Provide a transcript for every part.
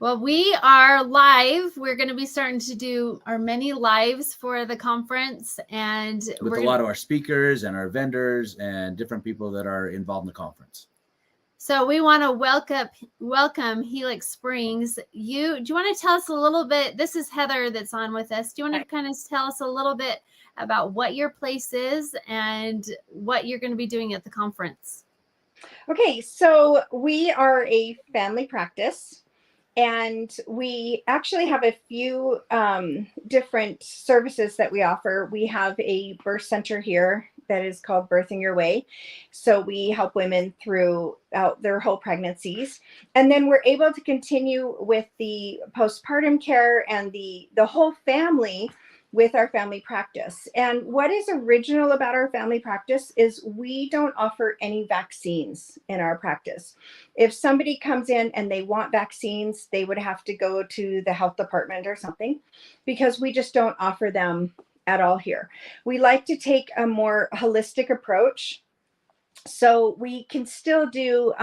Well, we are live. We're going to be starting to do our many lives for the conference, and with a lot of our speakers and our vendors and different people that are involved in the conference. So we want to welcome Helix Springs. Do you want to tell us a little bit? This is Heather that's on with us. Do you want to kind of tell us a little bit about what your place is and what you're going to be doing at the conference? Okay, so we are a family practice. And we actually have a few different services that we offer. We have a birth center here that is called Birthing Your Way. So we help women throughout their whole pregnancies. And then we're able to continue with the postpartum care and the whole family with our family practice. And what is original about our family practice is we don't offer any vaccines in our practice. If somebody comes in and they want vaccines, they would have to go to the health department or something, because we just don't offer them at all here. We like to take a more holistic approach. So we can still do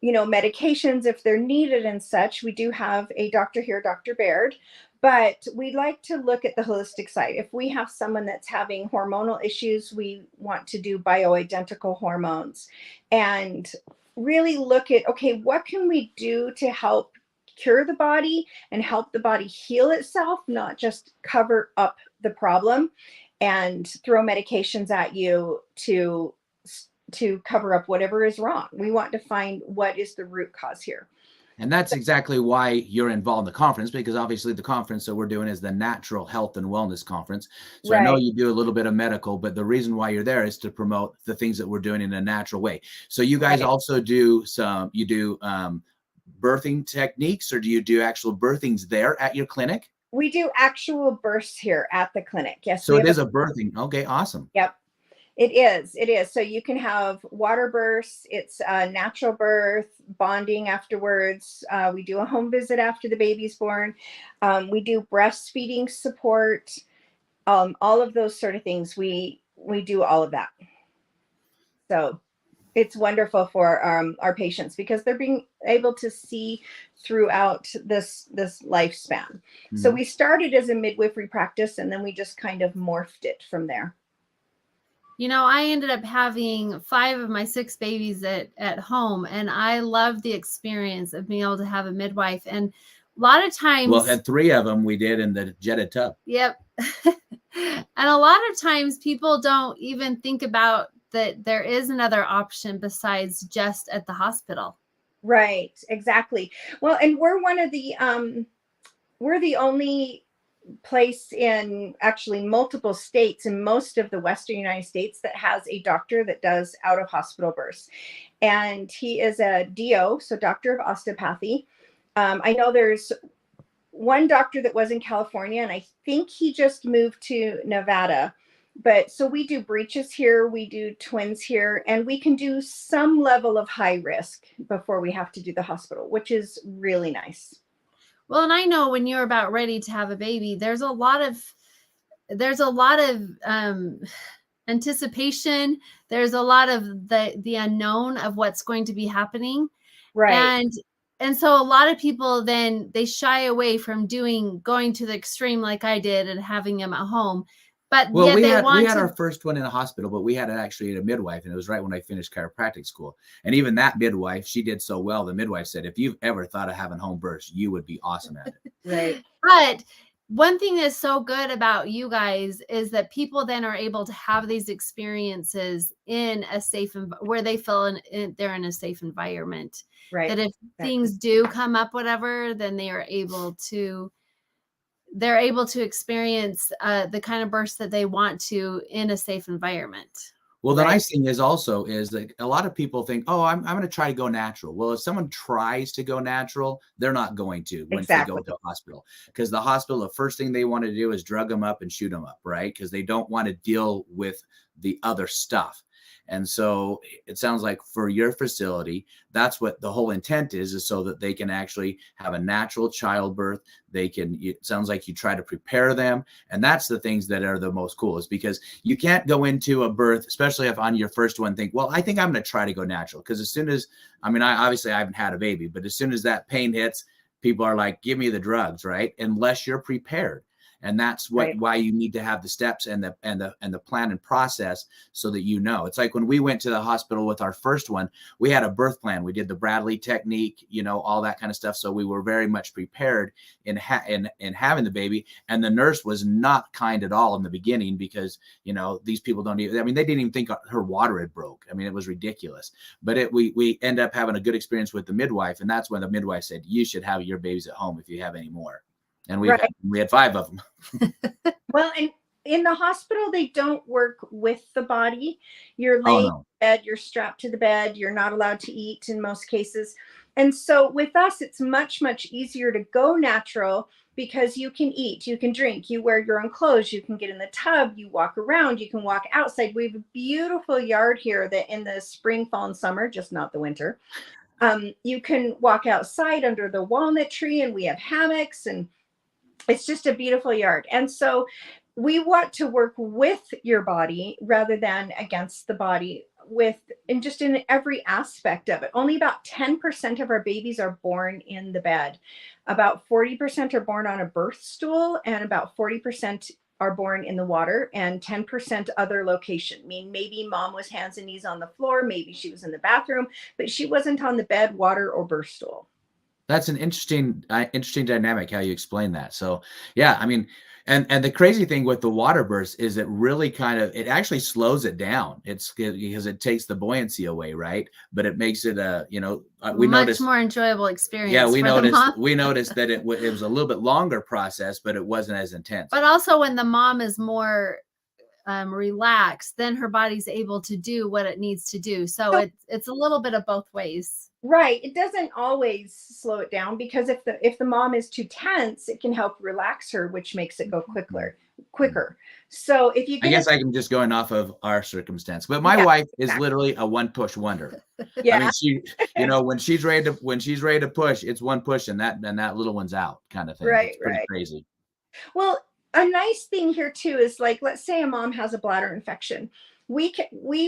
medications if they're needed and such. We do have a doctor here, Dr. Baird, but we like to look at the holistic side. If we have someone that's having hormonal issues, we want to do bioidentical hormones and really look at, okay, what can we do to help cure the body and help the body heal itself, not just cover up the problem and throw medications at you to cover up whatever is wrong. We want to find what is the root cause here. And that's exactly why you're involved in the conference, because obviously the conference that we're doing is the Natural Health and Wellness Conference. So right. I know you do a little bit of medical, but the reason why you're there is to promote the things that we're doing in a natural way. So you guys right. also do birthing techniques, or do you do actual birthings there at your clinic? We do actual births here at the clinic. Yes. So it is a birthing. Okay, awesome. Yep. It is. So you can have water births. It's a natural birth, bonding afterwards. We do a home visit after the baby's born. We do breastfeeding support, all of those sort of things. We do all of that. So it's wonderful for our patients because they're being able to see throughout this lifespan. Mm-hmm. So we started as a midwifery practice, and then we just kind of morphed it from there. I ended up having 5 of my 6 babies at home, and I loved the experience of being able to have a midwife. And a lot of times, well, and 3 of them we did in the jetted tub. Yep. And a lot of times people don't even think about that there is another option besides just at the hospital. Right. Exactly. Well, and we're one of the we're the only place in actually multiple states in most of the Western United States that has a doctor that does out of hospital births. And he is a DO, so doctor of osteopathy. I know there's one doctor that was in California, and I think he just moved to Nevada. But so we do breeches here, we do twins here, and we can do some level of high risk before we have to do the hospital, which is really nice. Well, and I know when you're about ready to have a baby, there's a lot of anticipation. There's a lot of the unknown of what's going to be happening. Right. And so a lot of people then they shy away from going to the extreme like I did and having them at home. But well, we had our first one in a hospital, but we had it actually at a midwife, and it was right when I finished chiropractic school. And even that midwife, she did so well. The midwife said, if you've ever thought of having home births, you would be awesome at it. Right. But one thing that's so good about you guys is that people then are able to have these experiences in a safe where they feel they're in a safe environment. Right. That if things do come up, whatever, then they are able to. They're able to experience the kind of births that they want to in a safe environment. Well, the nice thing is also is that a lot of people think, oh, I'm going to try to go natural. Well, if someone tries to go natural, they're not going to once they go to a hospital, because the hospital, the first thing they want to do is drug them up and shoot them up, right? Because they don't want to deal with the other stuff. And so it sounds like for your facility, that's what the whole intent is so that they can actually have a natural childbirth. It sounds like you try to prepare them. And that's the things that are the most coolest, because you can't go into a birth, especially if on your first one, think, well, I think I'm going to try to go natural. Because as soon as, I haven't had a baby, but as soon as that pain hits, people are like, give me the drugs, right? Unless you're prepared. And that's why you need to have the steps and the plan and process so that you know. It's like when we went to the hospital with our first one, we had a birth plan. We did the Bradley technique, you know, all that kind of stuff. So we were very much prepared in having the baby. And the nurse was not kind at all in the beginning because, you know, these people don't even, I mean, they didn't even think her water had broke. I mean, it was ridiculous. But we end up having a good experience with the midwife. And that's when the midwife said, you should have your babies at home if you have any more. And we had 5 of them. Well, and in the hospital, they don't work with the body. You're laying in bed, you're strapped to the bed, you're not allowed to eat in most cases. And so with us, it's much, much easier to go natural because you can eat, you can drink, you wear your own clothes, you can get in the tub, you walk around, you can walk outside. We have a beautiful yard here that in the spring, fall, and summer, just not the winter, you can walk outside under the walnut tree, and we have hammocks, and it's just a beautiful yard. And so we want to work with your body rather than against the body and just in every aspect of it. Only about 10% of our babies are born in the bed. About 40% are born on a birth stool, and about 40% are born in the water, and 10% other location. I mean, maybe mom was hands and knees on the floor, maybe she was in the bathroom, but she wasn't on the bed, water, or birth stool. That's an interesting dynamic, how you explain that. So yeah, I mean, and the crazy thing with the water births is it really it actually slows it down. It's because it takes the buoyancy away, right? But it makes it we much noticed more enjoyable experience. Yeah, we noticed that it was a little bit longer process, but it wasn't as intense. But also when the mom is more relaxed, then her body's able to do what it needs to do. So it's a little bit of both ways. Right. It doesn't always slow it down because if the mom is too tense, it can help relax her, which makes it go quicker. So if you I guess I'm just going off of our circumstance, but my wife is literally a one push wonder. Yeah. I mean, she, when she's ready to push, it's one push and that little one's out kind of thing. Right. It's pretty crazy. Well, a nice thing here too is, like, let's say a mom has a bladder infection. We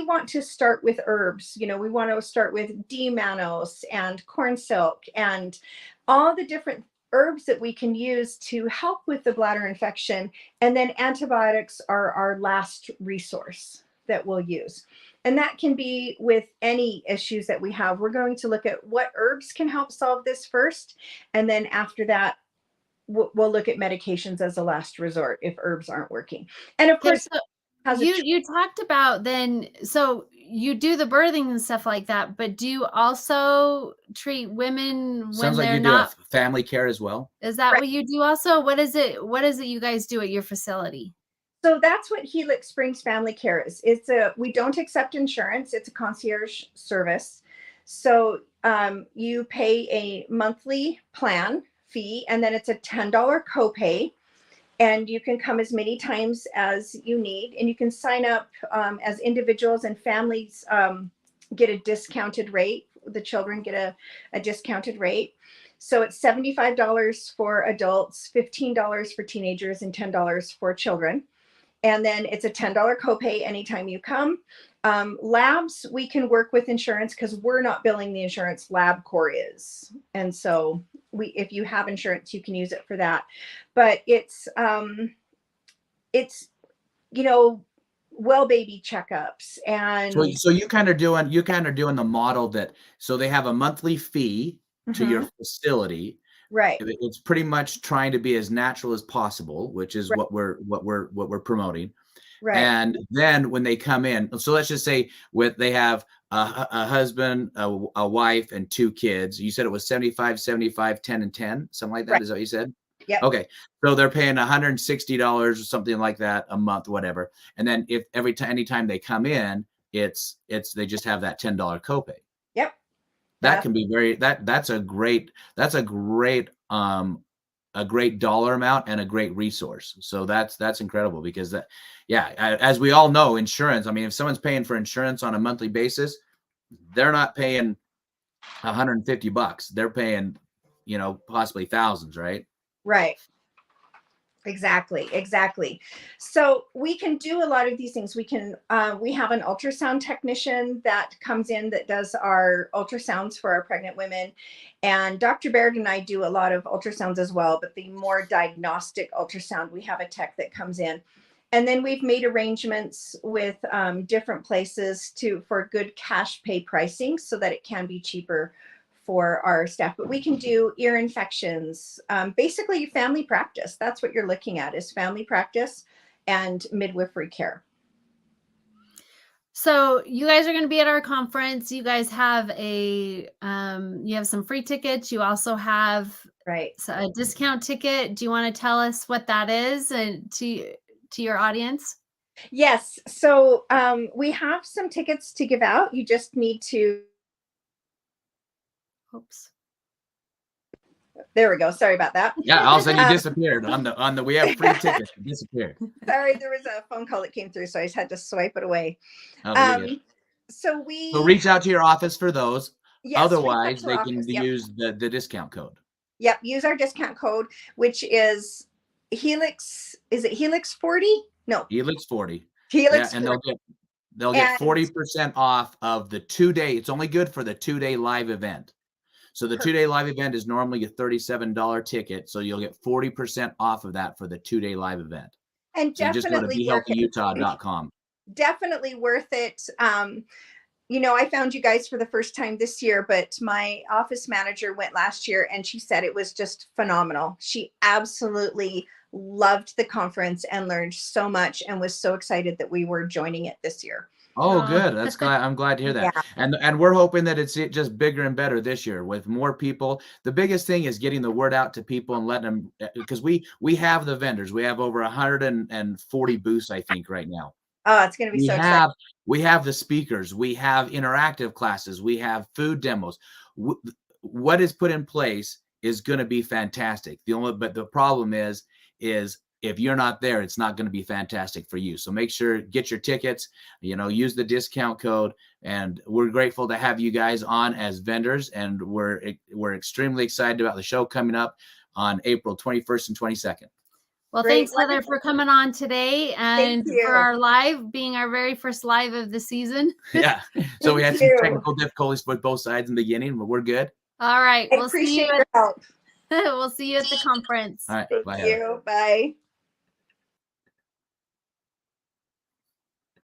want to start with herbs. We want to start with D-mannose and corn silk and all the different herbs that we can use to help with the bladder infection. And then antibiotics are our last resource that we'll use. And that can be with any issues that we have. We're going to look at what herbs can help solve this first. And then after that, we'll look at medications as a last resort if herbs aren't working. And of course, you talked about so you do the birthing and stuff like that, but do you also treat women when they're not do family care as well? Is that what you do also? What is it you guys do at your facility? So that's what Helix Springs Family Care is. We don't accept insurance. It's a concierge service. So you pay a monthly plan fee, and then it's a $10 copay. And you can come as many times as you need, and you can sign up as individuals, and families get a discounted rate. The children get a discounted rate. So it's $75 for adults, $15 for teenagers, and $10 for children. And then it's a $10 copay anytime you come. Labs, we can work with insurance because we're not billing the insurance. LabCorp is. And so if you have insurance, you can use it for that. But it's well baby checkups. And so you kind of doing the model that, so they have a monthly fee to your facility. Right. It's pretty much trying to be as natural as possible, which is what we're promoting. Right. And then when they come in, so let's just say they have a husband, a wife, and 2 kids. You said it was 75, 75, 10, and 10, something like that. Right. Is that what you said? Yeah. Okay. So they're paying $160 or something like that a month, whatever. And then if anytime they come in, they just have that $10 copay. Yep. That can be that's a great dollar amount and a great resource. So that's incredible because as we all know, insurance, I mean, if someone's paying for insurance on a monthly basis, they're not paying $150. They're paying, possibly thousands, right? Right. Exactly. So we can do a lot of these things. We have an ultrasound technician that comes in that does our ultrasounds for our pregnant women. And Dr. Baird and I do a lot of ultrasounds as well, but the more diagnostic ultrasound, we have a tech that comes in. And then we've made arrangements with different places for good cash pay pricing so that it can be cheaper for our staff. But we can do ear infections, basically family practice. That's what you're looking at, is family practice and midwifery care. So you guys are going to be at our conference. You guys have you have some free tickets. You also have a discount ticket. Do you want to tell us what that is and to your audience? Yes. So we have some tickets to give out. You just need to. Oops. There we go. Sorry about that. Yeah, all of a sudden you disappeared on the we have free tickets. You disappeared. Sorry, there was a phone call that came through, so I just had to swipe it away. So reach out to your office for those. Yes, otherwise, they can use the discount code. Yep, use our discount code, which is Helix. Is it Helix 40? No, Helix 40. Helix 40. And they'll get 40% off of the 2-day. It's only good for the 2-day live event. So the 2-day live event is normally a $37 ticket. So you'll get 40% off of that for the 2-day live event. And so just go to BeHealthyUtah.com. Definitely worth it. You know, I found you guys for the first time this year, but my office manager went last year and she said it was just phenomenal. She absolutely loved the conference and learned so much and was so excited that we were joining it this year. Oh, good. I'm glad to hear that. Yeah. And we're hoping that it's just bigger and better this year with more people. The biggest thing is getting the word out to people and letting them, because we have the vendors. We have over 140 booths, I think, right now. Oh, it's going to be so exciting. We have the speakers. We have interactive classes. We have food demos. What is put in place is going to be fantastic. But the problem is if you're not there, it's not going to be fantastic for you. So make sure, get your tickets, use the discount code. And we're grateful to have you guys on as vendors. And we're extremely excited about the show coming up on April 21st and 22nd. Well, thanks, Heather, for coming on today and for being our very first live of the season. Yeah. So we had some technical difficulties with both sides in the beginning, but we're good. All right. We'll see you at the conference. All right. Thank you. Bye.